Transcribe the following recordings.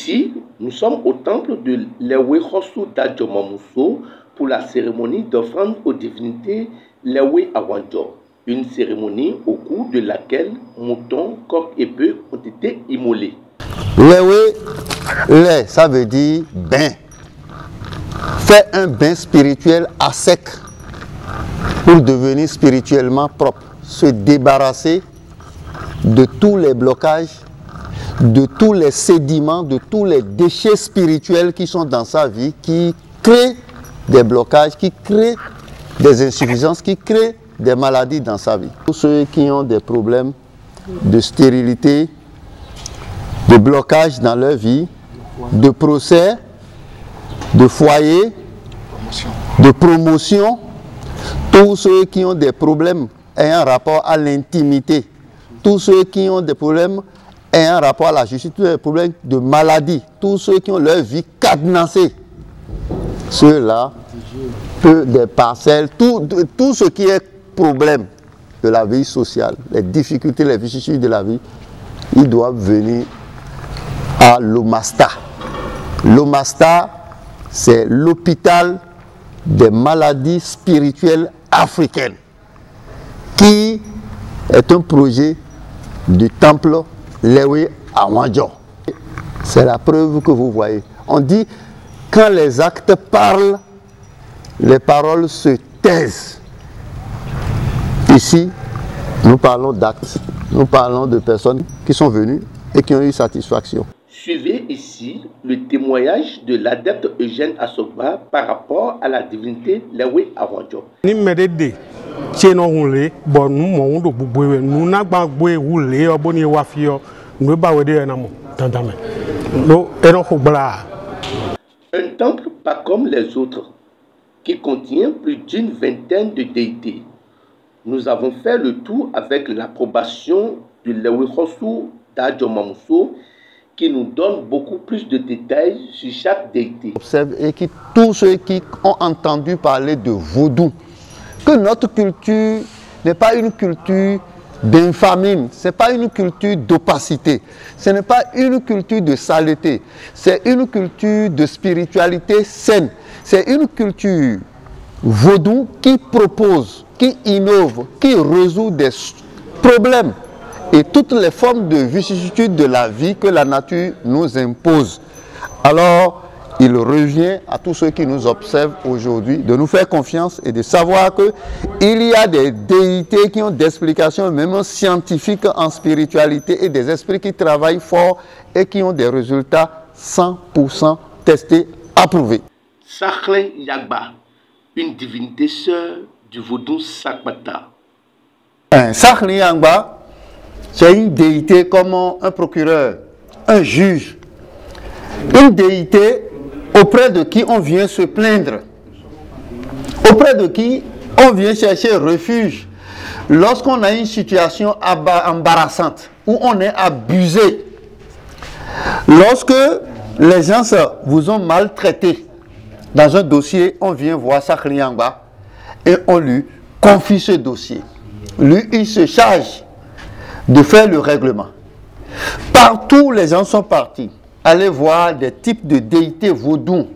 Ici, nous sommes au temple de Lewe Khossou d'Adjomamuso pour la cérémonie d'offrande aux divinités Lewe Awanjo. Une cérémonie au cours de laquelle moutons, coqs et bœufs ont été immolés. Lewe, ça veut dire bain. Faire un bain spirituel à sec pour devenir spirituellement propre. Se débarrasser de tous les blocages, de tous les sédiments, de tous les déchets spirituels qui sont dans sa vie, qui créent des blocages, qui créent des insuffisances, qui créent des maladies dans sa vie. Tous ceux qui ont des problèmes de stérilité, de blocage dans leur vie, de procès, de foyer, de promotion, tous ceux qui ont des problèmes ayant rapport à l'intimité, tous ceux qui ont des problèmes ayant rapport à la justice, tous les problèmes de maladie, tous ceux qui ont leur vie cadenassée, ceux-là, des parcelles, tout ce qui est problème de la vie sociale, les difficultés, les vicissitudes de la vie, ils doivent venir à l'Omasta. L'Omasta, c'est l'hôpital des maladies spirituelles africaines, qui est un projet du temple Lewe Awanjo. C'est la preuve que vous voyez. On dit, quand les actes parlent, les paroles se taisent. Ici, nous parlons d'actes, nous parlons de personnes qui sont venues et qui ont eu satisfaction. Suivez ici le témoignage de l'adepte Eugène Asogba par rapport à la divinité Lewe Awanjo. Un temple pas comme les autres, qui contient plus d'une vingtaine de déités. Nous avons fait le tour avec l'approbation de Lewe Khossou d'Adjomamuso, qui nous donne beaucoup plus de détails sur chaque déité. Observe et qui tous ceux qui ont entendu parler de vaudou, que notre culture n'est pas une culture d'infamie, ce n'est pas une culture d'opacité, ce n'est pas une culture de saleté, c'est une culture de spiritualité saine, c'est une culture vaudou qui propose, qui innove, qui résout des problèmes et toutes les formes de vicissitudes de la vie que la nature nous impose. Alors, il revient à tous ceux qui nous observent aujourd'hui de nous faire confiance et de savoir qu'il y a des déités qui ont des explications même scientifiques en spiritualité et des esprits qui travaillent fort et qui ont des résultats 100% testés, approuvés. Sakhle Yagba, une divinité sœur du vaudou Sakbata. Sakhle Yagba, c'est une déité comme un procureur, un juge, une déité auprès de qui on vient se plaindre, auprès de qui on vient chercher refuge lorsqu'on a une situation embarrassante, où on est abusé, lorsque les gens vous ont maltraité. Dans un dossier, on vient voir Sakhle Yagba et on lui confie ce dossier. Lui, il se charge de faire le règlement. Partout, les gens sont partis. Allez voir des types de déités vaudou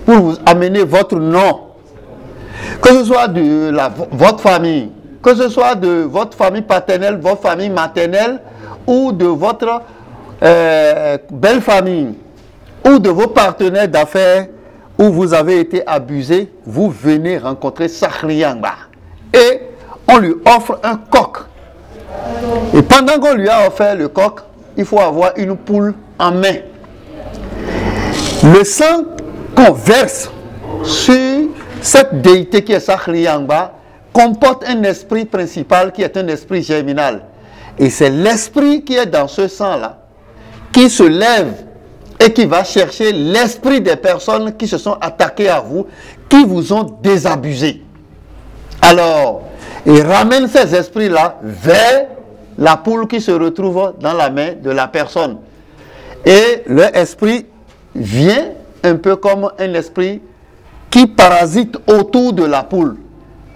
pour vous amener votre nom. Que ce soit de votre famille, que ce soit de votre famille paternelle, votre famille maternelle, ou de votre belle famille, ou de vos partenaires d'affaires où vous avez été abusé, vous venez rencontrer Sakhle Yagba. Et on lui offre un coq. Et pendant qu'on lui a offert le coq, il faut avoir une poule en main. Le sang qu'on verse sur cette déité qui est Sakhle Yagba comporte un esprit principal qui est un esprit germinal. Et c'est l'esprit qui est dans ce sang-là qui se lève et qui va chercher l'esprit des personnes qui se sont attaquées à vous, qui vous ont désabusé. Alors, il ramène ces esprits-là vers la poule qui se retrouve dans la main de la personne. Et leur esprit vient un peu comme un esprit qui parasite autour de la poule.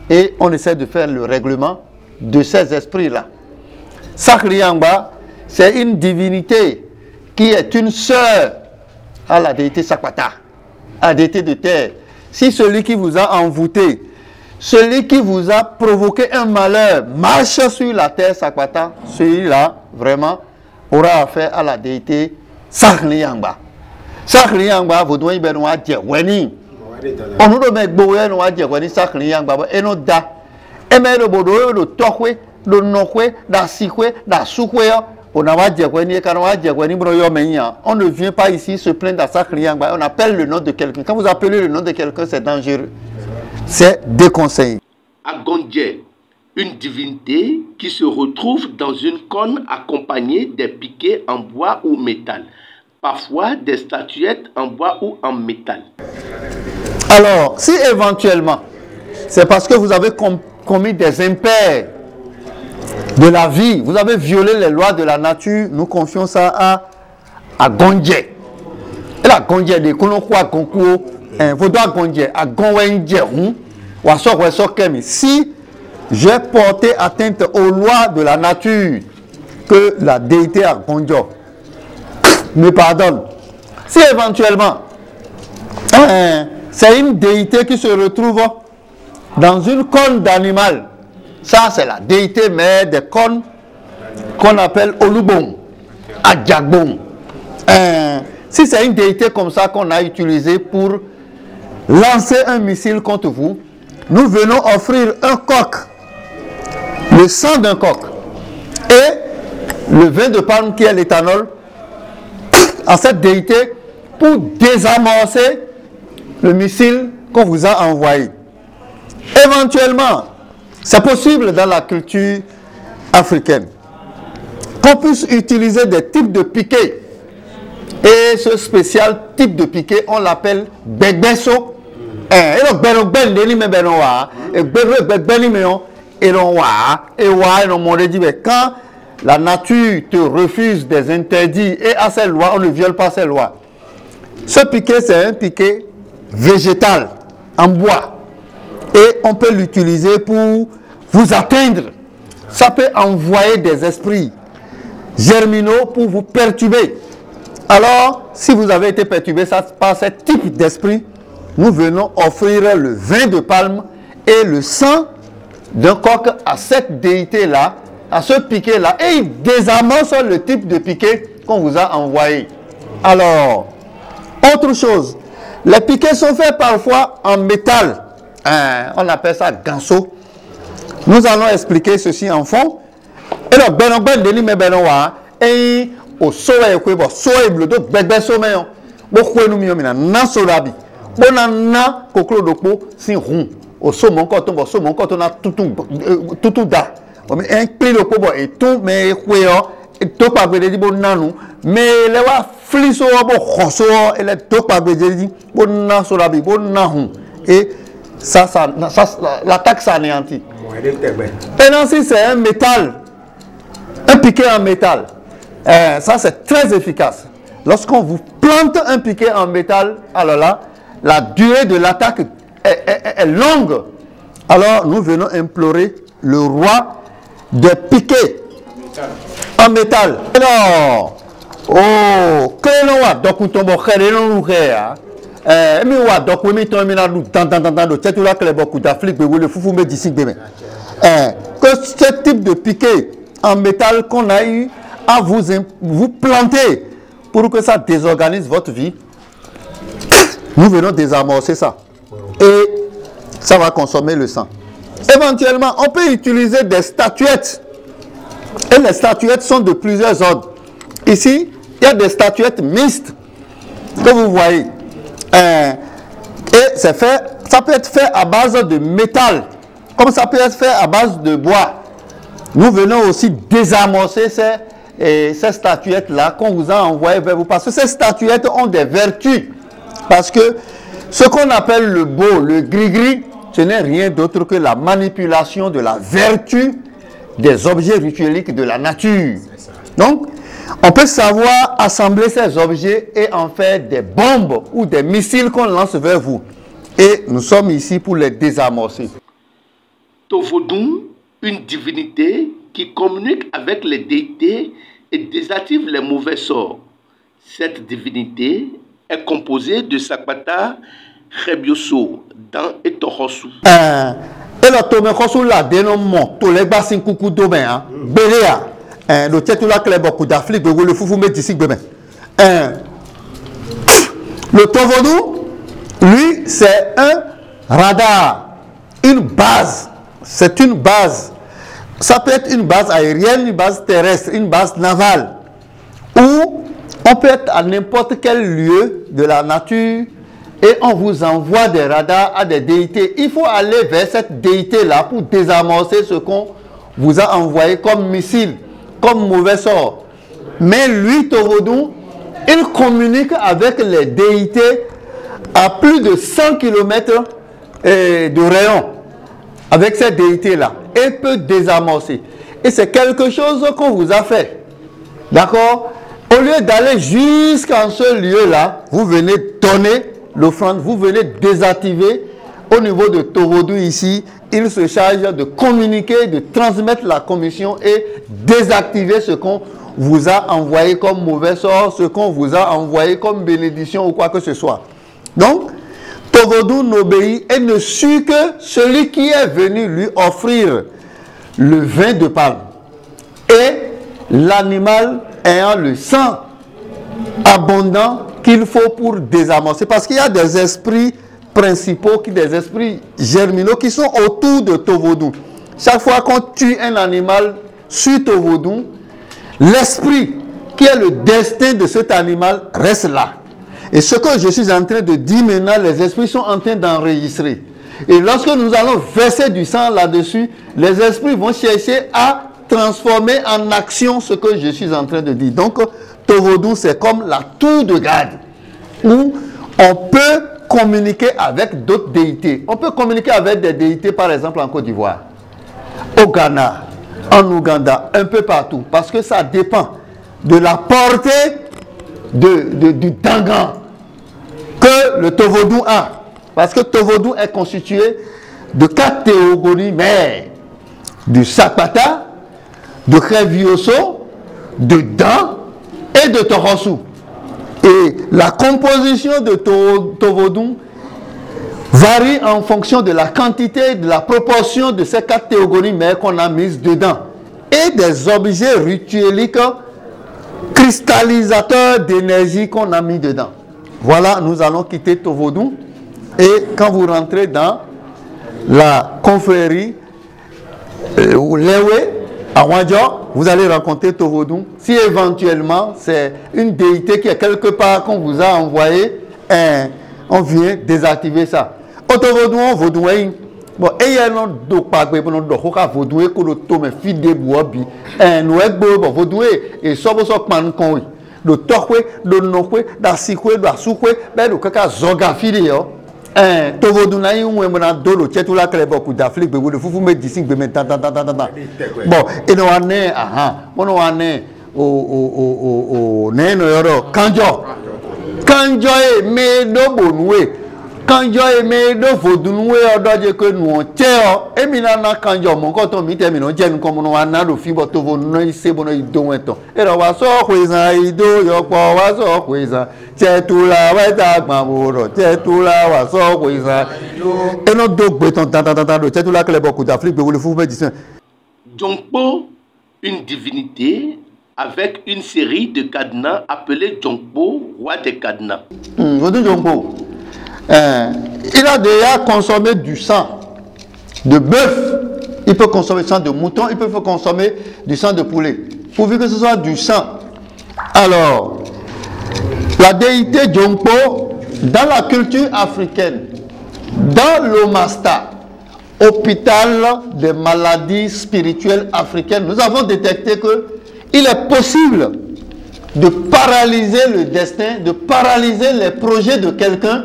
Et on essaie de faire le règlement de ces esprits-là. Sakhle Yagba, c'est une divinité qui est une sœur à la déité Sakwata, à la déité de terre. Si celui qui vous a envoûté, celui qui vous a provoqué un malheur, marche sur la terre Sakwata, celui-là, vraiment, aura affaire à la déité Sakliyangba. Sakliyangba, vous devez benoît Djeweni. On nous doit mettre Boé, nous a Djeweni, Sakliyangba, et nous da. Et mais le bodo, le tokwe, le nokwe, la sikwe, la soukwe, on a Djeweni, et quand on a Djeweni, on ne vient pas ici se plaindre à Sakliyangba, on appelle le nom de quelqu'un. Quand vous appelez le nom de quelqu'un, c'est dangereux. C'est déconseillé. Agondje, une divinité qui se retrouve dans une corne accompagnée des piquets en bois ou métal, parfois des statuettes en bois ou en métal. Alors, si éventuellement, c'est parce que vous avez commis des impairs de la vie, vous avez violé les lois de la nature, nous confions ça à Gondje. Et la Gondje de Konokwa Konkuo, si j'ai porté atteinte aux lois de la nature que la déité a Gondjo me pardonne. Si éventuellement c'est une déité qui se retrouve dans une corne d'animal, ça c'est la déité mère des cornes qu'on appelle Olubon, Adjagbon. Si c'est une déité comme ça qu'on a utilisée pour lancer un missile contre vous, nous venons offrir un coq, le sang d'un coq et le vin de palme qui est l'éthanol à cette déité pour désamorcer le missile qu'on vous a envoyé. Éventuellement, c'est possible dans la culture africaine qu'on puisse utiliser des types de piquets. Et ce spécial type de piquet, on l'appelle begbeso. Quand la nature te refuse des interdits et à ces lois, on ne viole pas ces lois. Ce piquet, c'est un piquet végétal, en bois. Et on peut l'utiliser pour vous atteindre. Ça peut envoyer des esprits germinaux pour vous perturber. Alors, si vous avez été perturbé par ce type d'esprit, nous venons offrir le vin de palme et le sang d'un coq à cette déité-là, à ce piquet-là, et il désamorce le type de piquet qu'on vous a envoyé. Alors, autre chose, les piquets sont faits parfois en métal. On appelle ça ganso. Nous allons expliquer ceci en fond. Et le ben deli me benoa et au soe ko bo soe blodo bebe someyo. Bo ko nu mi na na sorabi. Bo na koklo dokpo sin run. Au so mon koton bo so mon koton na tutu da. O mi en pli dokpo bo et tout me kweyo et to pa gbede di bo nanu. Mais le wa fliso bo khoso et le to pa gbede di bo na sorabi bo na hun. Et ça l'attaque s'anéantit. Maintenant, si c'est un métal, un piquet en métal, ça c'est très efficace. Lorsqu'on vous plante un piquet en métal, alors là, la durée de l'attaque est longue. Alors nous venons implorer le roi de piquer en métal. Alors, oh, que l'on a donc que ce type de piquet en métal qu'on a eu à vous planter pour que ça désorganise votre vie, nous venons désamorcer ça et ça va consommer le sang. Éventuellement, on peut utiliser des statuettes et les statuettes sont de plusieurs ordres. Ici, il y a des statuettes mixtes que vous voyez. Et c'est fait, ça peut être fait à base de métal, comme ça peut être fait à base de bois. Nous venons aussi désamorcer ces statuettes-là qu'on vous a envoyées vers vous. Parce que ces statuettes ont des vertus. Parce que ce qu'on appelle le beau, le gris-gris, ce n'est rien d'autre que la manipulation de la vertu des objets ritueliques de la nature. Donc, on peut savoir assembler ces objets et en faire des bombes ou des missiles qu'on lance vers vous. Et nous sommes ici pour les désamorcer. Tovodun, une divinité qui communique avec les déités et désactive les mauvais sorts. Cette divinité est composé de Sakpata, Rebioso, Dan et Tohosu. Et le Tomekosu la dénommons, tous les bassins coucou domaine, Béléa, le Tchétoula Kleboko d'Afrique, le Foufou Métissi Bébé. Le Tovodou, lui, c'est un radar, une base. C'est une base. Ça peut être une base aérienne, une base terrestre, une base navale. Ou on peut être à n'importe quel lieu de la nature et on vous envoie des radars à des déités. Il faut aller vers cette déité-là pour désamorcer ce qu'on vous a envoyé comme missile, comme mauvais sort. Mais lui, Tovodou, il communique avec les déités à plus de 100 km de rayon. Avec cette déité-là. Et peut désamorcer. Et c'est quelque chose qu'on vous a fait. D'accord? Au lieu d'aller jusqu'en ce lieu-là, vous venez donner l'offrande, vous venez désactiver. Au niveau de Tovodou ici, il se charge de communiquer, de transmettre la commission et désactiver ce qu'on vous a envoyé comme mauvais sort, ce qu'on vous a envoyé comme bénédiction ou quoi que ce soit. Donc, Tovodou n'obéit et ne suit que celui qui est venu lui offrir le vin de palme et l'animal ayant le sang abondant qu'il faut pour désamorcer. Parce qu'il y a des esprits principaux, des esprits germinaux qui sont autour de Tovodou. Chaque fois qu'on tue un animal sur Tovodou, l'esprit qui est le destin de cet animal reste là. Et ce que je suis en train de dire maintenant, les esprits sont en train d'enregistrer. Et lorsque nous allons verser du sang là-dessus, les esprits vont chercher à transformer en action ce que je suis en train de dire. Donc, Tovodou, c'est comme la tour de garde, où on peut communiquer avec d'autres déités. On peut communiquer avec des déités, par exemple, en Côte d'Ivoire, au Ghana, en Ouganda, un peu partout. Parce que ça dépend de la portée du Dangan que le Tovodou a. Parce que Tovodou est constitué de 4 théogonies mères. Du Sakpata, de Revioso, de Dan et de Tohosu. Et la composition de Tovodou varie en fonction de la quantité, de la proportion de ces 4 théogonies mères qu'on a mises dedans. Et des objets ritueliques cristallisateurs d'énergie qu'on a mis dedans. Voilà, nous allons quitter Tovodou. Et quand vous rentrez dans la confrérie ou Lewe, à Wadjo, vous allez rencontrer Tovodou. Si éventuellement c'est une déité qui est quelque part qu'on vous a envoyé, on vient désactiver ça. Au Tovodou, on vaudoué. Bon, et il y a un docpagwe pour nous doka vaudoué que le tome fide boabi. Nous êtes vaudoué et sobo sok man konwi. Le tokwe, le nokwe, da sikwe, da soukwe, ben le kaka zoga fide yo. Tovodou na yi ou mena dolo tchetula kleboku d'Afrique, le foufou me dissing be men ta. Bon, et nous en est on en est au neno yoro kanjo. Kanjo e me do bonwe. Kanjo e me do vodunwe odoje que nous teo e minana kanjo mon koto mi te mi no jen comme no ana do fibo to vo no ise bono idon eto era wa so kweza ido yo po wa so kweza chetula wa ta gbamoro chetula wa so kweza e no do gbe ton tan do chetula klebo d'Afrique be wo le fou be disin Djongpo, une divinité avec une série de cadenas appelés Djongpo, roi des cadenas. Vodou Djongpo. Il a déjà consommé du sang de bœuf, il peut consommer du sang de mouton, il peut consommer du sang de poulet, pourvu que ce soit du sang. Alors, la déité Djongpo, dans la culture africaine, dans l'Omasta, hôpital des maladies spirituelles africaines, nous avons détecté qu'il est possible de paralyser le destin, de paralyser les projets de quelqu'un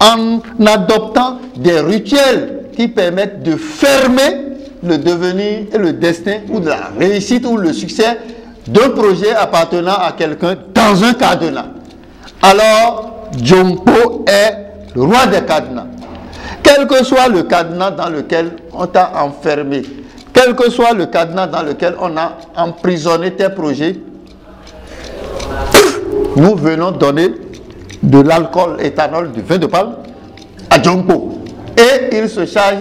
en adoptant des rituels qui permettent de fermer le devenir et le destin ou de la réussite ou le succès d'un projet appartenant à quelqu'un dans un cadenas. Alors, Djongpo est le roi des cadenas. Quel que soit le cadenas dans lequel on t'a enfermé, quel que soit le cadenas dans lequel on a emprisonné tes projets, nous venons donner de l'alcool éthanol, du vin de palme, à Djompo. Et il se charge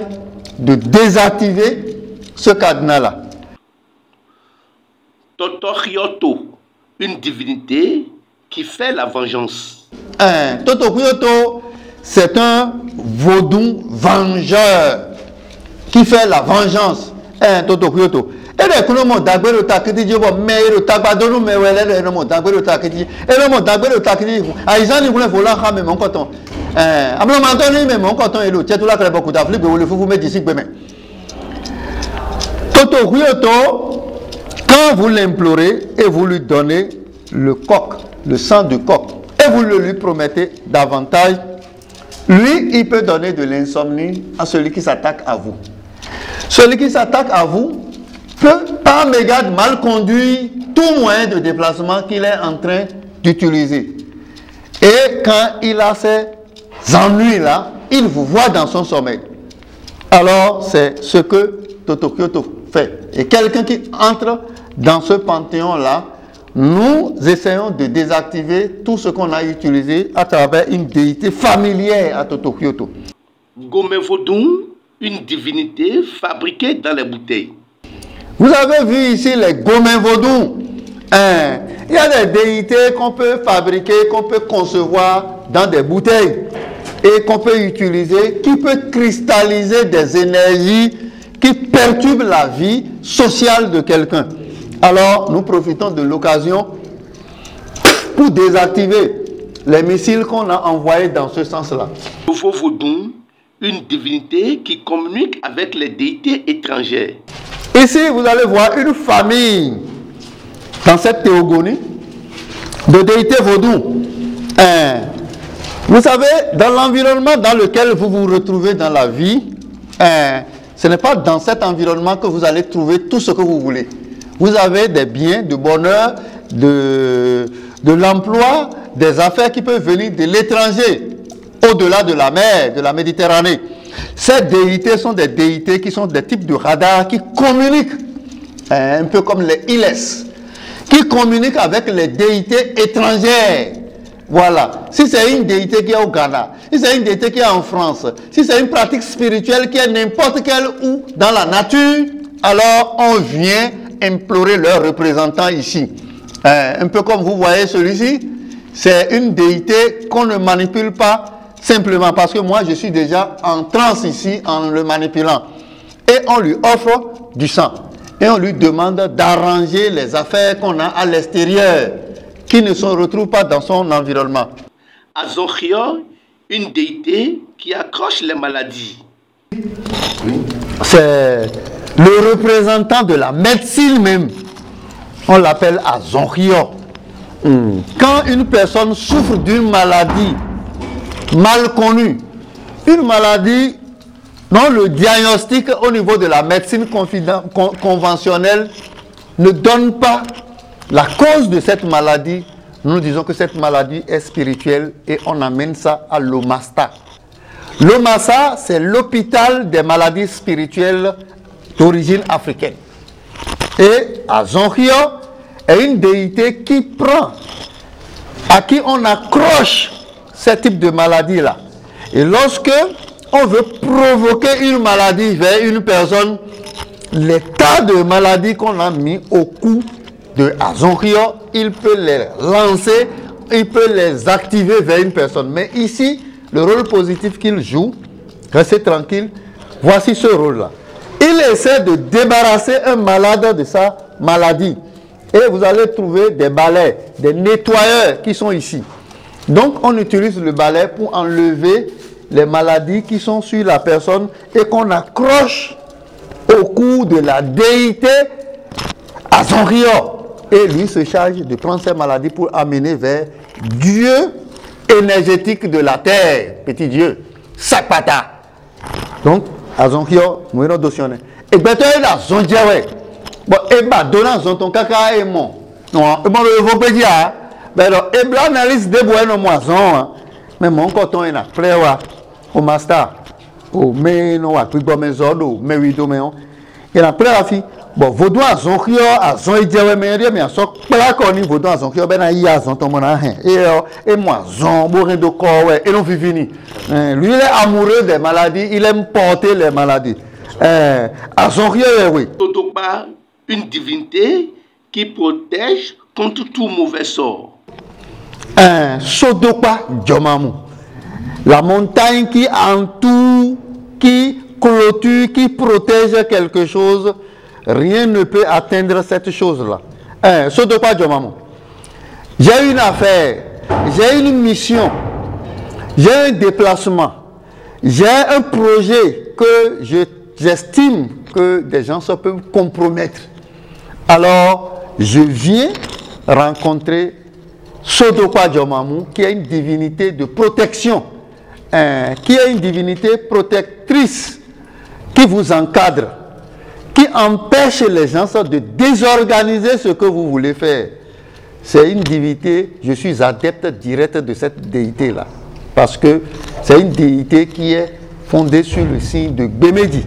de désactiver ce cadenas-là. Totorioto, une divinité qui fait la vengeance. Totorioto, c'est un vaudou vengeur qui fait la vengeance. Totorioto. Et les gens d'agber le takiti dit bon mais le tabadono mais ouais les gens d'agber le takiti et le monde d'agber le takiti aïsan ils voulaient voler à même en coton amlo mantoni même en coton et le tête là que beaucoup d'Afrique vous le vous mettre ici mais Toto Rioto quand vous l'implorez et vous lui donnez le coq le sang de coq et vous le lui promettez davantage lui il peut donner de l'insomnie à celui qui s'attaque à vous. Celui qui s'attaque à vous peut, par mégarde, mal conduire tout moyen de déplacement qu'il est en train d'utiliser. Et quand il a ces ennuis-là, il vous voit dans son sommeil. Alors, c'est ce que Totokyoto fait. Et quelqu'un qui entre dans ce panthéon-là, nous essayons de désactiver tout ce qu'on a utilisé à travers une déité familière à Totokyoto. Gomevodun, une divinité fabriquée dans les bouteilles. Vous avez vu ici les gomins vaudous. Il y a des déités qu'on peut fabriquer, qu'on peut concevoir dans des bouteilles et qu'on peut utiliser, qui peut cristalliser des énergies qui perturbent la vie sociale de quelqu'un. Alors, nous profitons de l'occasion pour désactiver les missiles qu'on a envoyés dans ce sens-là. Nouveau Vaudou, une divinité qui communique avec les déités étrangères. Ici, vous allez voir une famille dans cette théogonie de déités vaudous. Vous savez, dans l'environnement dans lequel vous vous retrouvez dans la vie, ce n'est pas dans cet environnement que vous allez trouver tout ce que vous voulez. Vous avez des biens, du bonheur, de l'emploi, des affaires qui peuvent venir de l'étranger, au-delà de la mer, de la Méditerranée. Ces déités sont des déités qui sont des types de radars qui communiquent, un peu comme les Iles, qui communiquent avec les déités étrangères. Voilà. Si c'est une déité qui est au Ghana, si c'est une déité qui est en France, si c'est une pratique spirituelle qui est n'importe quelle où dans la nature, alors on vient implorer leurs représentants ici. Un peu comme vous voyez celui-ci, c'est une déité qu'on ne manipule pas simplement parce que moi je suis déjà en transe ici en le manipulant. Et on lui offre du sang. Et on lui demande d'arranger les affaires qu'on a à l'extérieur, qui ne se retrouvent pas dans son environnement. Azonchio, une déité qui accroche les maladies. C'est le représentant de la médecine même. On l'appelle Azonchio. Quand une personne souffre d'une maladie mal connue, une maladie dont le diagnostic au niveau de la médecine conventionnelle ne donne pas la cause de cette maladie, nous disons que cette maladie est spirituelle et on amène ça à l'Omasta. L'Omasta, c'est l'hôpital des maladies spirituelles d'origine africaine. Et Azonchio est une déité qui prend, à qui on accroche ce type de maladie-là. Et lorsque on veut provoquer une maladie vers une personne, les tas de maladies qu'on a mis au cou de Azonchio, il peut les lancer, il peut les activer vers une personne. Mais ici, le rôle positif qu'il joue, restez tranquille, voici ce rôle-là. Il essaie de débarrasser un malade de sa maladie. Et vous allez trouver des balais, des nettoyeurs qui sont ici. Donc, on utilise le balai pour enlever les maladies qui sont sur la personne et qu'on accroche au cou de la déité Azonchio. Et lui se charge de prendre ces maladies pour amener vers Dieu énergétique de la terre, petit Dieu, Sakpata. Donc, Azonchio, nous allons dossier. Et bien, tu es là, Zondiawe. Bon, et bien, donnant Zonton Kaka et mon. Non, et bon, le vous pouvez dire, mais alors, et bien, analyse de bois no moison, mais mon coton est là, frère, au master, au mais non, à plus bon maison, au mais oui, doméon. Et la frère, la fille, bon, vaudou à Zonkio, à Zonidjawe, mais à son placoni, vaudou à Zonkio, ben à Yazon, ton monahin. Et moi, Zon, bourrin de corps, et non vivini. Lui, il est amoureux des maladies, il aime porter les maladies. À Zonkio, oui. Sodopa, une divinité qui protège contre tout mauvais sort. Sodopa, Djomamu. La montagne qui entoure, qui clôture, qui protège quelque chose, rien ne peut atteindre cette chose-là. Sodopa Djomamu. J'ai une affaire, j'ai une mission, j'ai un déplacement, j'ai un projet que j'estime que des gens se peuvent compromettre. Alors, je viens rencontrer Sodopa Djomamu, qui est une divinité de protection, qui est une divinité protectrice, qui vous encadre, qui empêche les gens de désorganiser ce que vous voulez faire. C'est une divinité, je suis adepte direct de cette déité-là, parce que c'est une déité qui est fondée sur le signe de Bémédi.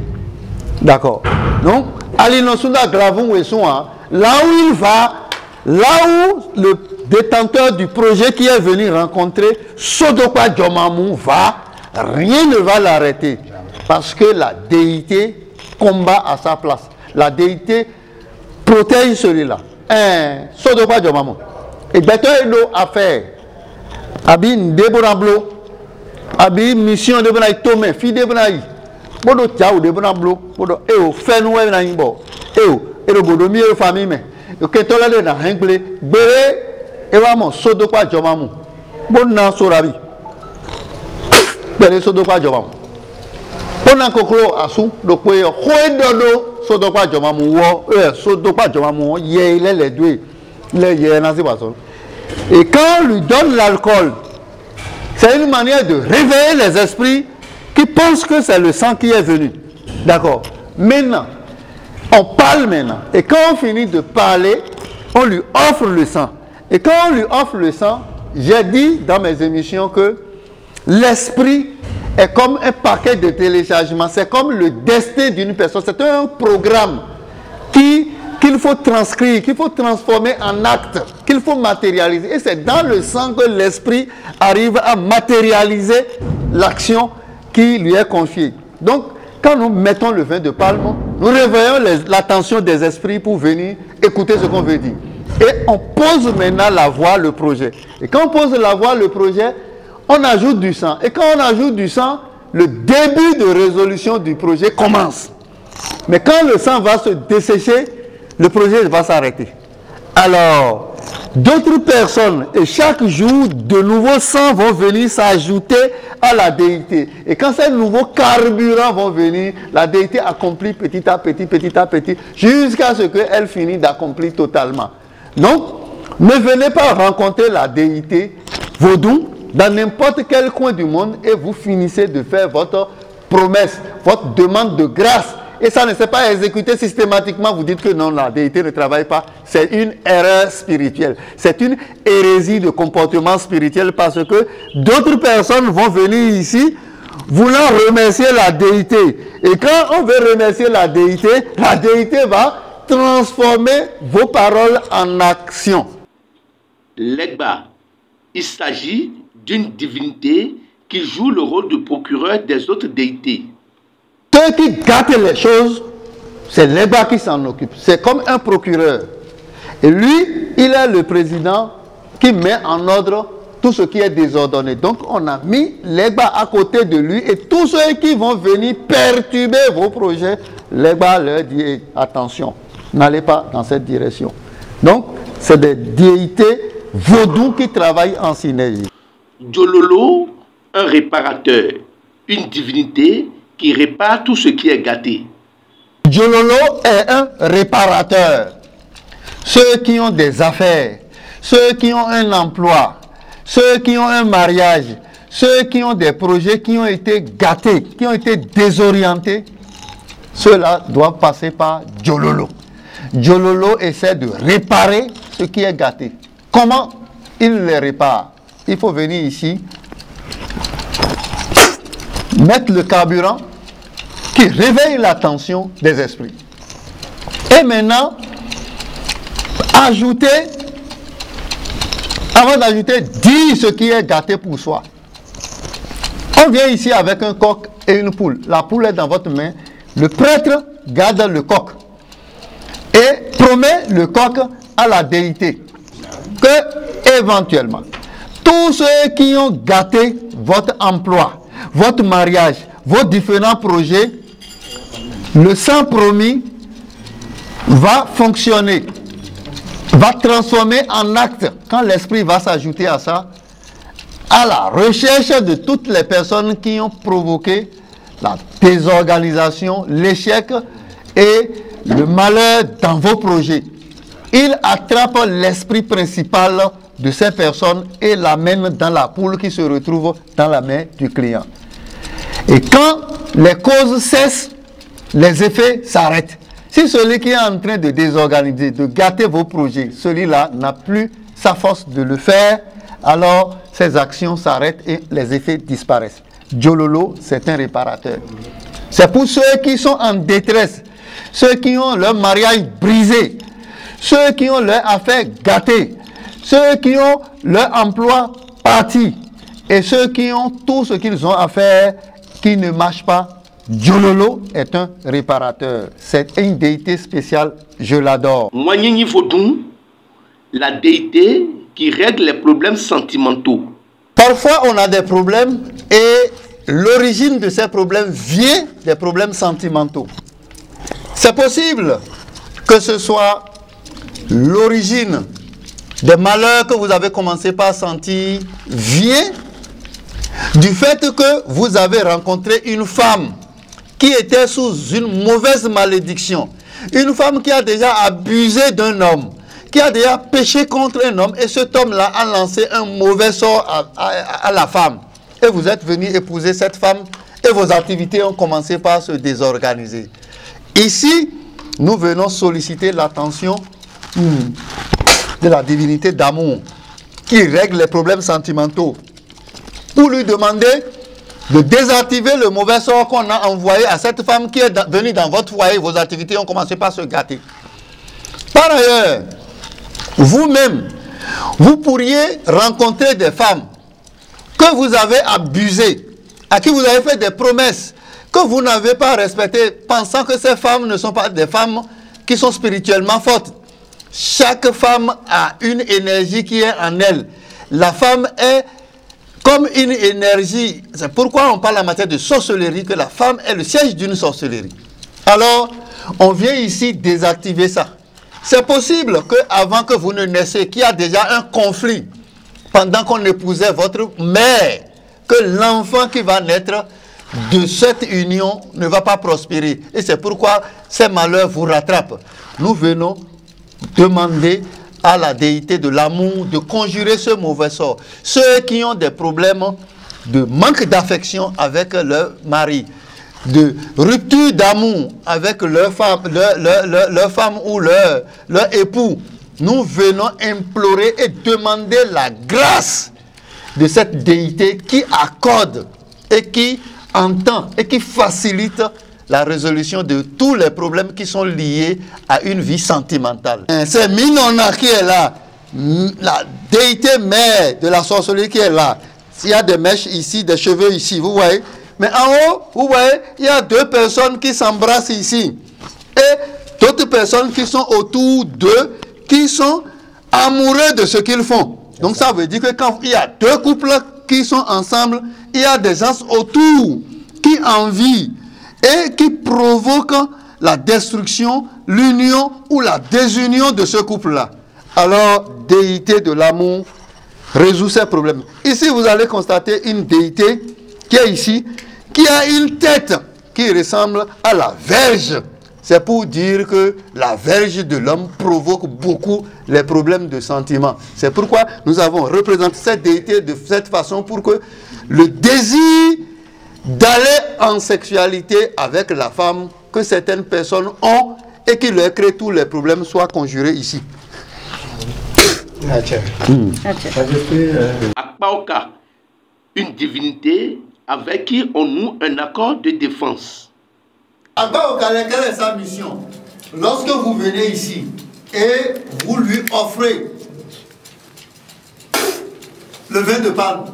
D'accord. Donc, Alinosunda Gravon Wessoa, là où il va, là où le détenteur du projet qui est venu rencontrer Sodopa Djomamu va, rien ne va l'arrêter. Parce que la déité combat à sa place. La déité protège celui-là. Sodopa Djomamu. Et Beto a fait. Abi Ndeborablo. Abi mission de Bonaï Tomé. Fille de Bonaï. Bodo Tiaou de Bonablo. Bodo Eo. Fenoué Naïbo. Eo. Eo Bodomi Eo famille. Et que tu as l'air d'un renglé. Béré. Et vraiment, Sodopa Djomamu. Bon nan Sorabi. Béré Sodopa Djomamu. Pendant que Klo Assou, donc, Sodopa Djomamu, Sodopa Djomamu, il est les deux. Et quand on lui donne l'alcool, c'est une manière de réveiller les esprits qui pensent que c'est le sang qui est venu. D'accord. Maintenant, on parle maintenant. Et quand on finit de parler, on lui offre le sang. Et quand on lui offre le sang, j'ai dit dans mes émissions que l'esprit est comme un paquet de téléchargement. C'est comme le destin d'une personne. C'est un programme qu'il faut transcrire, qu'il faut transformer en acte, qu'il faut matérialiser. Et c'est dans le sang que l'esprit arrive à matérialiser l'action qui lui est confiée. Donc, quand nous mettons le vin de palme, nous réveillons l'attention des esprits pour venir écouter ce qu'on veut dire. Et on pose maintenant la voix, le projet. Et quand on pose la voix, le projet, on ajoute du sang. Et quand on ajoute du sang, le début de résolution du projet commence. Mais quand le sang va se dessécher, le projet va s'arrêter. Alors, d'autres personnes, et chaque jour, de nouveaux sangs vont venir s'ajouter à la déité. Et quand ces nouveaux carburants vont venir, la déité accomplit petit à petit, jusqu'à ce qu'elle finisse d'accomplir totalement. Donc, ne venez pas rencontrer la déité vaudou dans n'importe quel coin du monde et vous finissez de faire votre promesse, votre demande de grâce. Et ça ne s'est pas exécuté systématiquement. Vous dites que non, la déité ne travaille pas. C'est une erreur spirituelle. C'est une hérésie de comportement spirituel parce que d'autres personnes vont venir ici voulant remercier la déité. Et quand on veut remercier la déité va transformer vos paroles en action. Legba, il s'agit d'une divinité qui joue le rôle de procureur des autres déités. Ceux qui gâtent les choses, c'est Legba qui s'en occupe. C'est comme un procureur. Et lui, il est le président qui met en ordre tout ce qui est désordonné. Donc, on a mis Legba à côté de lui et tous ceux qui vont venir perturber vos projets, Legba leur dit attention, n'allez pas dans cette direction. Donc, c'est des déités vaudous qui travaillent en synergie. Djololo, un réparateur, une divinité qui répare tout ce qui est gâté. Djololo est un réparateur. Ceux qui ont des affaires, ceux qui ont un emploi, ceux qui ont un mariage, ceux qui ont des projets qui ont été gâtés, qui ont été désorientés, ceux-là doivent passer par Djololo. Djololo essaie de réparer ce qui est gâté. Comment il les répare? Il faut venir ici, mettre le carburant qui réveille l'attention des esprits. Et maintenant, avant d'ajouter, dis ce qui est gâté pour soi. On vient ici avec un coq et une poule. La poule est dans votre main. Le prêtre garde le coq et promet le coq à la déité que, éventuellement, tous ceux qui ont gâté votre emploi, votre mariage, vos différents projets, le sang promis va fonctionner, va transformer en acte, quand l'esprit va s'ajouter à ça, à la recherche de toutes les personnes qui ont provoqué la désorganisation, l'échec et le malheur dans vos projets. Il attrape l'esprit principal de ces personnes et l'amène dans la poule qui se retrouve dans la main du client. Et quand les causes cessent, les effets s'arrêtent. Si celui qui est en train de désorganiser, de gâter vos projets, celui-là n'a plus sa force de le faire, alors ces actions s'arrêtent et les effets disparaissent. Djololo, c'est un réparateur. C'est pour ceux qui sont en détresse, ceux qui ont leur mariage brisé, ceux qui ont leur affaire gâtée, ceux qui ont leur emploi parti et ceux qui ont tout ce qu'ils ont à faire qui ne marche pas. Djololo est un réparateur. C'est une déité spéciale, je l'adore. Mwanyenyi Vodou, la déité qui règle les problèmes sentimentaux. Parfois, on a des problèmes et l'origine de ces problèmes vient des problèmes sentimentaux. C'est possible que ce soit l'origine des malheurs que vous avez commencé par sentir vient du fait que vous avez rencontré une femme qui était sous une mauvaise malédiction. Une femme qui a déjà abusé d'un homme, qui a déjà péché contre un homme, et cet homme-là a lancé un mauvais sort à la femme. Et vous êtes venu épouser cette femme, et vos activités ont commencé par se désorganiser. Ici, nous venons solliciter l'attention de la divinité d'amour, qui règle les problèmes sentimentaux, pour lui demander de désactiver le mauvais sort qu'on a envoyé à cette femme qui est venue dans votre foyer. Vos activités ont commencé par se gâter. Par ailleurs, vous-même, vous pourriez rencontrer des femmes que vous avez abusées, à qui vous avez fait des promesses que vous n'avez pas respectées, pensant que ces femmes ne sont pas des femmes qui sont spirituellement fortes. Chaque femme a une énergie qui est en elle. La femme est comme une énergie. C'est pourquoi on parle en matière de sorcellerie, que la femme est le siège d'une sorcellerie. Alors, on vient ici désactiver ça. C'est possible qu'avant que vous ne naissiez, qu'il y a déjà un conflit pendant qu'on épousait votre mère, que l'enfant qui va naître de cette union ne va pas prospérer. Et c'est pourquoi ces malheurs vous rattrapent. Nous venons demander à la déité de l'amour de conjurer ce mauvais sort. Ceux qui ont des problèmes de manque d'affection avec leur mari, de rupture d'amour avec leur femme ou leur époux, nous venons implorer et demander la grâce de cette déité qui accorde et qui entend et qui facilite la résolution de tous les problèmes qui sont liés à une vie sentimentale. C'est Minona qui est là, la déité mère de la sorcellerie qui est là. Il y a des mèches ici, des cheveux ici, vous voyez. Mais en haut, vous voyez, il y a deux personnes qui s'embrassent ici. Et d'autres personnes qui sont autour d'eux, qui sont amoureux de ce qu'ils font. Donc ça veut dire que quand il y a deux couples qui sont ensemble, il y a des gens autour qui envient et qui provoquent la destruction, l'union ou la désunion de ce couple-là. Alors, déité de l'amour résout ces problèmes. Ici, vous allez constater une déité qui est ici, qui a une tête qui ressemble à la verge. C'est pour dire que la verge de l'homme provoque beaucoup les problèmes de sentiments. C'est pourquoi nous avons représenté cette déité de cette façon pour que le désir d'aller en sexualité avec la femme que certaines personnes ont et qui leur crée tous les problèmes soit conjuré ici. Akpaoka, une divinité avec qui on noue un accord de défense. Akpaoka, quelle est sa mission? lorsque vous venez ici et vous lui offrez le vin de palme,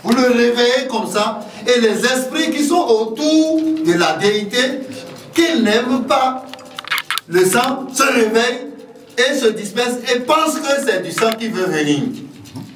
vous le réveillez comme ça, et les esprits qui sont autour de la déité, qu'ils n'aiment pas le sang, se réveillent et se dispersent et pensent que c'est du sang qui veut venir.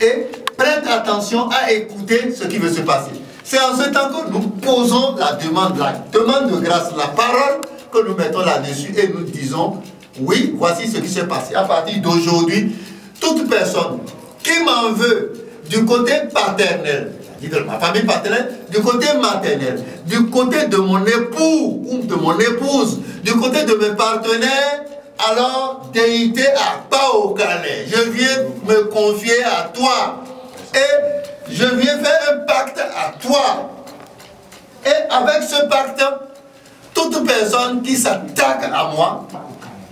Et prêtent attention à écouter ce qui veut se passer. C'est en ce temps que nous posons la demande de grâce, la parole que nous mettons là-dessus et nous disons, oui, voici ce qui s'est passé. À partir d'aujourd'hui, toute personne qui m'en veut du côté paternel, de ma famille paternelle, du côté maternel, du côté de mon époux ou de mon épouse, du côté de mes partenaires, alors déité à Paokale, je viens me confier à toi et je viens faire un pacte à toi. Et avec ce pacte, toute personne qui s'attaque à moi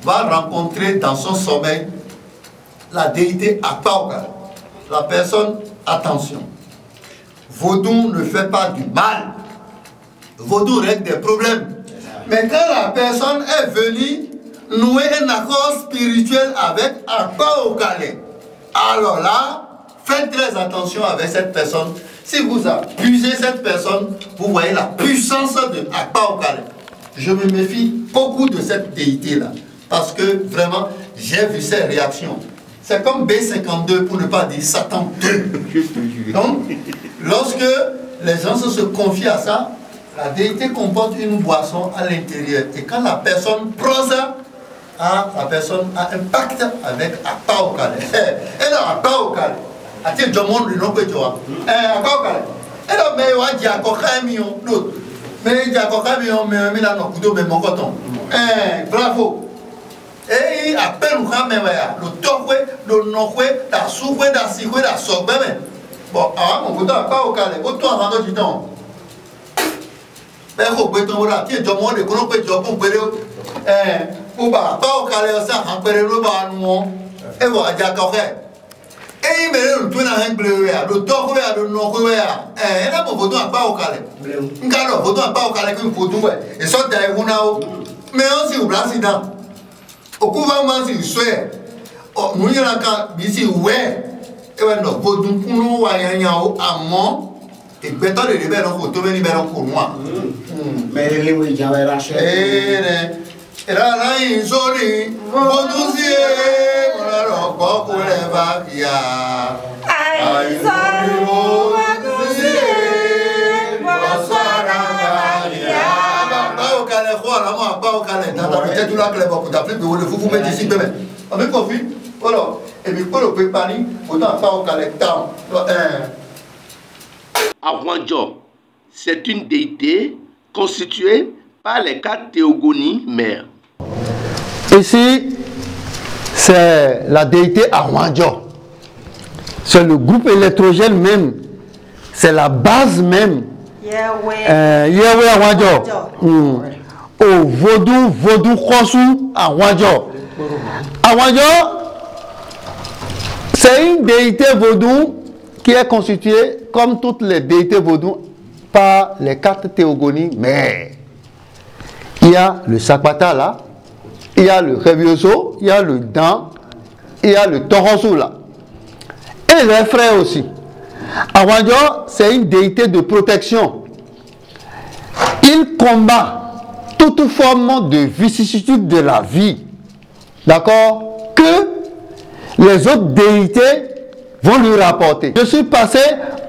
va rencontrer dans son sommeil la déité à Paokale. La personne, attention, Vodou ne fait pas du mal. Vodou règle des problèmes. Mais quand la personne est venue nouer un accord spirituel avec Akpaokale, alors là, faites très attention avec cette personne. Si vous abusez cette personne, vous voyez la puissance de Akpaokale. Je me méfie beaucoup de cette déité-là, parce que vraiment, j'ai vu ses réactions. C'est comme B52 pour ne pas dire Satan 2. Donc, lorsque les gens se confient à ça, la déité comporte une boisson à l'intérieur. Et quand la personne prend ça, la personne a un pacte avec Akpaokale. Et là, Akpaokale, ati Jomon le nom que tu vois. Akpaokale. Et là, mais on dit Akokamion, l'autre. Mais il dit Akokamion, mais il a un couteau, mais mon coton. Bravo. Et il appelle le tokwe, le nokwe, la soukwe, la sikwe, la sokwe. Bon, mon couteau n'a pas au calé. Autant avant de dire non. Mais il faut que tu aies dit que tu aies dit que tu aies dit que pas au calé, ça, en période de banou. Et voilà, il y a qu'à faire. Et il me dit que tu as un bleu, le tokwe, le nokwe. Et là, mon couteau n'a pas au calé. Il y a un couteau n'a pas au calé que vous pouvez. Et ça, tu as un couteau. Mais on s'y oublie là. Au gouvernement, si vous souhaitez, nous y a ici, ouais, et maintenant, vous nous voyez à mon, et peut-être les libéraux, vous devez libérer pour moi. Mais les oui, j'avais lâché. Et là, ils sont les, vous nous y est, on a le corps pour les vagues. Aïe, Awanjo, c'est une déité constituée par les 4 théogonies mères. Ici, c'est la déité Awanjo. C'est le groupe électrogène même. C'est la base même. Yahweh Awanjo. Au Vodou Khosu Awanjo. Awanjo, c'est une déité vaudou qui est constituée, comme toutes les déités vaudou, par les 4 théogonies mères. Il y a le Sakpata là, il y a le Revioso, il y a le Dan, il y a le Torosu là. Et les frères aussi. Awanjo, c'est une déité de protection. Il combat toute forme de vicissitude de la vie, d'accord, que les autres déités vont lui rapporter. Je suis passé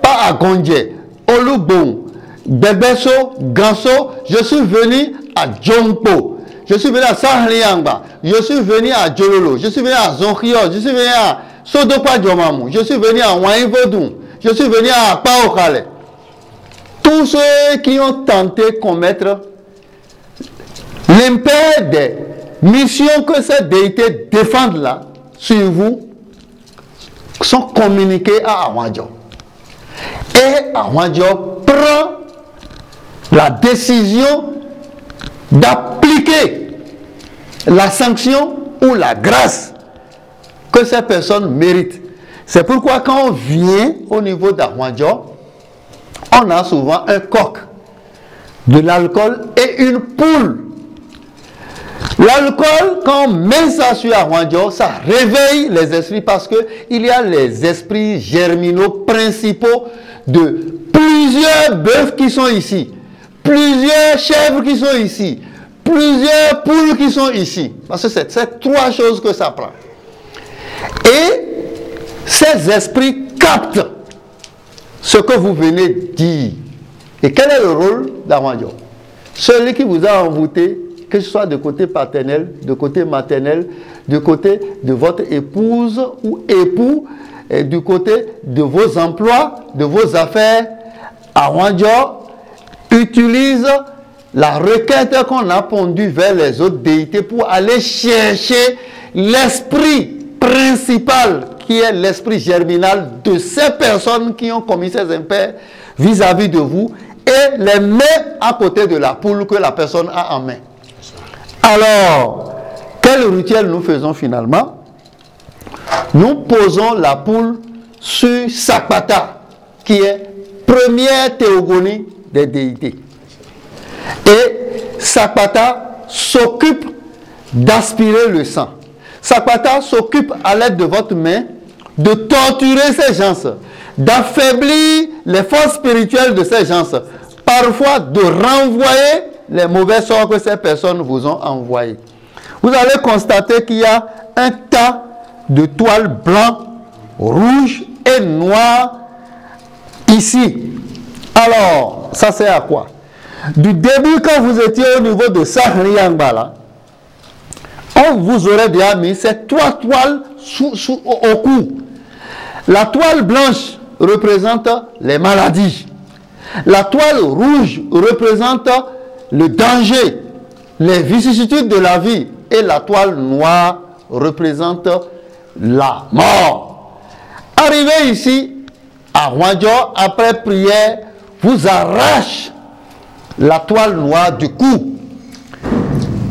par Agondje, Olubon, Bebeso, Ganso, je suis venu à Djompo, je suis venu à Sahliangba, je suis venu à Djololo, je suis venu à Zonkhio, je suis venu à Sodopa Djomamu, je suis venu à Waïvodou, je suis venu à Paokale. Tous ceux qui ont tenté de commettre l'impair des missions que cette déité défend là, sur vous, sont communiqués à Awanjo. Et Awanjo prend la décision d'appliquer la sanction ou la grâce que ces personnes méritent. C'est pourquoi quand on vient au niveau d'Awanjo, on a souvent un coq, de l'alcool et une poule. L'alcool, quand on met ça sur Arwandio, ça réveille les esprits parce qu'il y a les esprits germinaux principaux de plusieurs bœufs qui sont ici, plusieurs chèvres qui sont ici, plusieurs poules qui sont ici. Parce que c'est trois choses que ça prend. Et ces esprits captent ce que vous venez de dire. Et quel est le rôle d'Arwandio? Celui qui vous a envoûté, que ce soit de côté paternel, de côté maternel, du côté de votre épouse ou époux, et du côté de vos emplois, de vos affaires, Arwandio utilise la requête qu'on a pondue vers les autres déités pour aller chercher l'esprit principal qui est l'esprit germinal de ces personnes qui ont commis ces impairs vis-à-vis de vous et les met à côté de la poule que la personne a en main. Alors, quel rituel nous faisons finalement? Nous posons la poule sur Sakpata, qui est première théogonie des déités. Et Sakpata s'occupe d'aspirer le sang. Sakpata s'occupe à l'aide de votre main de torturer ces gens, d'affaiblir les forces spirituelles de ces gens, parfois de renvoyer les mauvais sorts que ces personnes vous ont envoyés. Vous allez constater qu'il y a un tas de toiles blanc, rouge et noir ici. Alors, ça sert à quoi? Du début, quand vous étiez au niveau de Sahriangbala, on vous aurait déjà mis ces trois toiles au cou. La toile blanche représente les maladies. La toile rouge représente le danger, les vicissitudes de la vie. Et la toile noire représente la mort. Arrivé ici, Arwandio, après prière, vous arrache la toile noire du cou.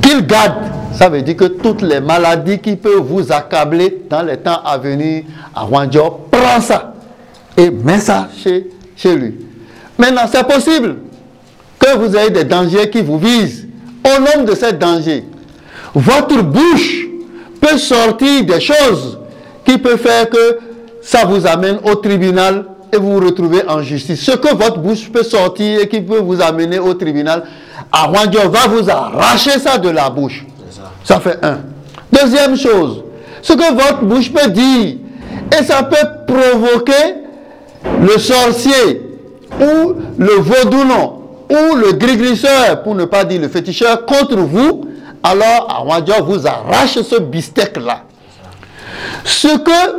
Qu'il garde. Ça veut dire que toutes les maladies qui peuvent vous accabler dans les temps à venir, Arwandio prend ça et met ça chez lui. Maintenant, c'est possible que vous ayez des dangers qui vous visent. Au nom de ces dangers, votre bouche peut sortir des choses qui peuvent faire que ça vous amène au tribunal et vous vous retrouvez en justice. Ce que votre bouche peut sortir et qui peut vous amener au tribunal, Arwandio va vous arracher ça de la bouche. Ça fait un. Deuxième chose, ce que votre bouche peut dire, et ça peut provoquer le sorcier, ou le vaudounon, ou le gris-glisseur, pour ne pas dire le féticheur, contre vous, alors Arwandio vous arrache ce bistec-là. Ce que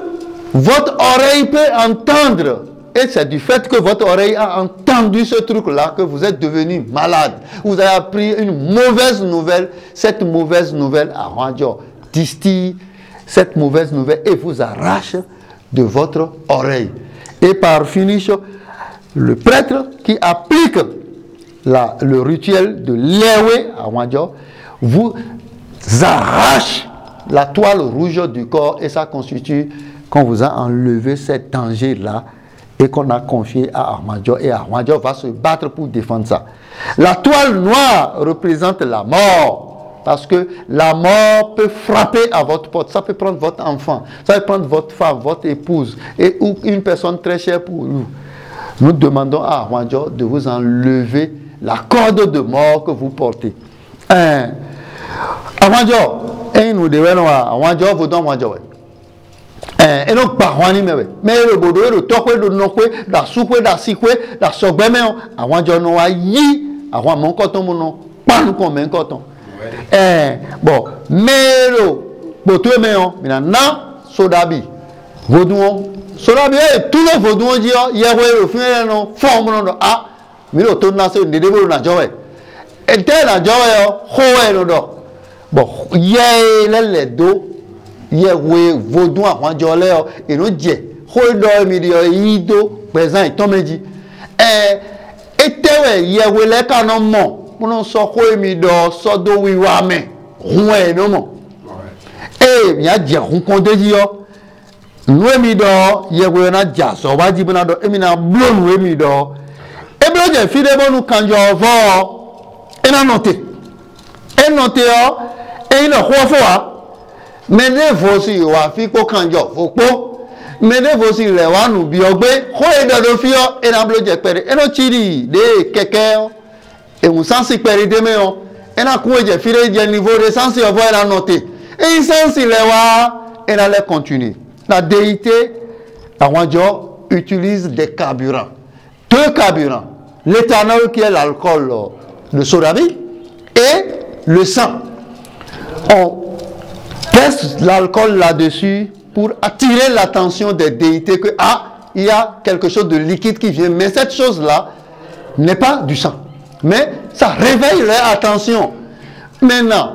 votre oreille peut entendre, et c'est du fait que votre oreille a entendu ce truc-là que vous êtes devenu malade. Vous avez appris une mauvaise nouvelle. Cette mauvaise nouvelle, Arwandio distille cette mauvaise nouvelle et vous arrache de votre oreille. Et par finish, le prêtre qui applique le rituel de l'Ewe, Arwandio, vous arrache la toile rouge du corps et ça constitue qu'on vous a enlevé cet danger-là et qu'on a confié à Arwandio, et Arwandio va se battre pour défendre ça. La toile noire représente la mort, parce que la mort peut frapper à votre porte, ça peut prendre votre enfant, ça peut prendre votre femme, votre épouse, et ou une personne très chère pour vous. Nous demandons à Arwandio de vous enlever la corde de mort que vous portez. Arwandio, nous devons Arwandio, vous donnez Arwandio. Et donc, mais le bodo, le tokwe, le nokwe, la soukwe, la sikwe, la sogbeme, Arwandio no a yi, Arwan mon coton, mon pan comme un coton. Bon, mais le boto, mais non, sodabi, vaudouon, sodabi, tout le vaudouon dit, yahweh, le final, non, forme, non, ah, mais le ton n'a pas de développement, n'a jamais. Et tel a jamais, non, bon, yé, les dos. Yehwe vaudou Arwandio leo et nous dit hodo midio ido présent et tomeji etewe yehwe le kanomo mono so ho mido so do wiwame huwe no mo ya dia hun kondeji yo nu mido yehwe na dia so waji bana do emina blo nu mido eblo je fide bonu kanjo vo ena note yo et il a quoi fois, mais ne voici ou a fait qu'au canjo, au pot, mais ne voici les ouans ou biogbe, quoi est dans le fio et dans le jepere, et non tiri, de quelqu'un, et on s'en s'y perd de méon, et n'a quoi de filer du niveau de sens y avoir la noter, et il s'en s'y les ouans, et dans les continuer. La déité, à Wanjo, utilise des carburants, 2 carburants, l'éthanol qui est l'alcool de sodavi, et le sang. On teste l'alcool là-dessus pour attirer l'attention des déités que, il y a quelque chose de liquide qui vient. Mais cette chose-là n'est pas du sang. Mais ça réveille leur attention. Maintenant,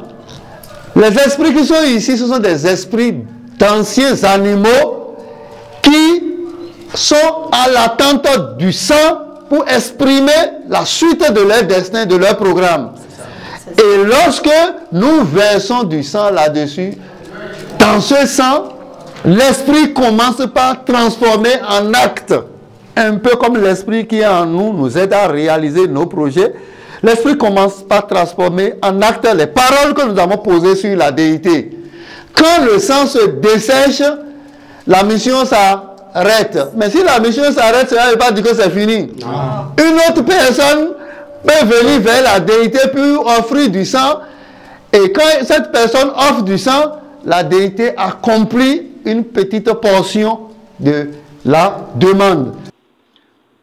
les esprits qui sont ici, ce sont des esprits d'anciens animaux qui sont à l'attente du sang pour exprimer la suite de leur destin, de leur programme. Et lorsque nous versons du sang là-dessus, dans ce sang, l'esprit commence par transformer en acte. Un peu comme l'esprit qui est en nous, nous aide à réaliser nos projets. L'esprit commence par transformer en acte les paroles que nous avons posées sur la déité. Quand le sang se dessèche, la mission s'arrête. Mais si la mission s'arrête, ça ne veut pas dire que c'est fini. Non. Une autre personne peut venir vers la déité pour offrir du sang. Et quand cette personne offre du sang, la déité accomplit une petite portion de la demande.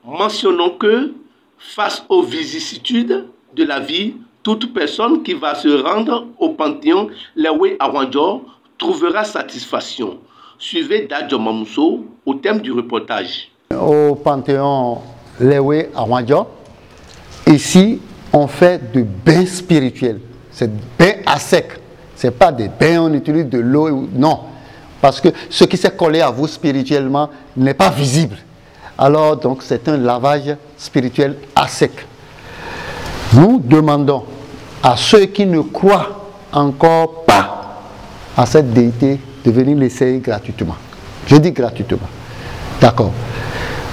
Mentionnons que, face aux vicissitudes de la vie, toute personne qui va se rendre au Panthéon Lewe Awanjo trouvera satisfaction. Suivez Dadjo Mamousso au thème du reportage. Au Panthéon Lewe Awanjo, ici, on fait de bains spirituels. C'est bains à sec. Ce n'est pas des bains, on utilise de l'eau. Non. Parce que ce qui s'est collé à vous spirituellement n'est pas visible. Alors, donc, c'est un lavage spirituel à sec. Nous demandons à ceux qui ne croient encore pas à cette déité de venir l'essayer gratuitement. Je dis gratuitement. D'accord.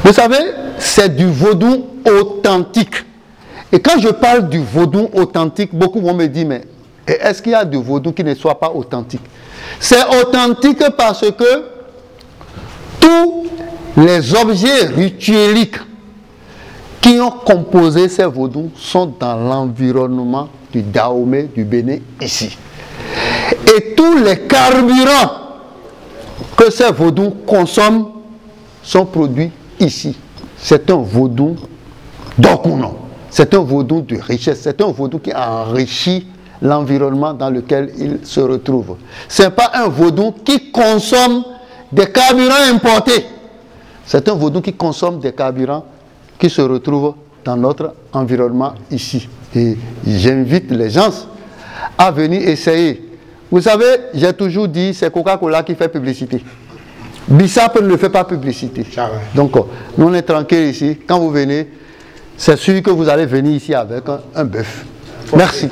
Vous savez, c'est du vaudou authentique. Et quand je parle du vaudou authentique, beaucoup vont me dire, mais est-ce qu'il y a du vaudou qui ne soit pas authentique? C'est authentique parce que tous les objets ritueliques qui ont composé ces vaudous sont dans l'environnement du Dahomey du Bénin ici. Et tous les carburants que ces vaudous consomment sont produits ici. C'est un vaudou d'Okuno. C'est un vaudou de richesse. C'est un vaudou qui enrichit l'environnement dans lequel il se retrouve. Ce n'est pas un vaudou qui consomme des carburants importés. C'est un vaudou qui consomme des carburants qui se retrouvent dans notre environnement ici. Et j'invite les gens à venir essayer. Vous savez, j'ai toujours dit, c'est Coca-Cola qui fait publicité. Bissap ne fait pas publicité. Donc, nous on est tranquille ici. Quand vous venez, c'est sûr que vous allez venir ici avec un bœuf. Merci.